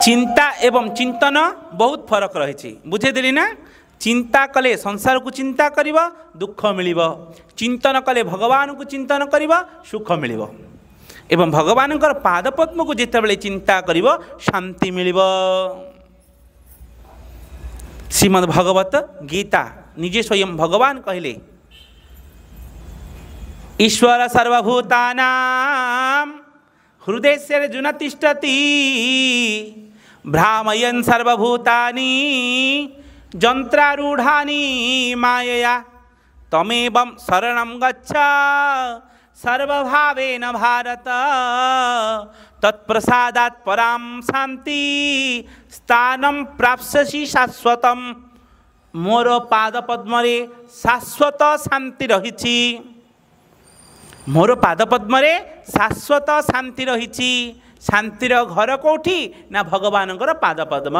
चिंता एवं चिंतन बहुत फरक रही बुझेदेली ना। चिंता कले संसार को चिंता करिब दुख मिलिब, चिंतन कले भगवान को चिंतन करिब सुख मिलिब एवं भगवान पादपद्म को जितेबाला चिंता करिब शांति मिलिब। श्रीमद् भगवत गीता निजे स्वयं भगवान कहले ईश्वर सर्वभूतानां हृदय अर्जुन तिष्ठति भ्रामयन् सर्वभूतानि यंत्रारूढ़ानि मायया तमेवं शरणं गच्छ सर्वभावेन भारत तत्प्रसादात् परां शांति स्थानं प्राप्स्यसि शाश्वतम। मोर पाद पद्मरे शाश्वत शांति रही, मोर पाद पद्मरे शाश्वत शांति रही। शांतिर घर कोठी ना भगवान पाद पद्म।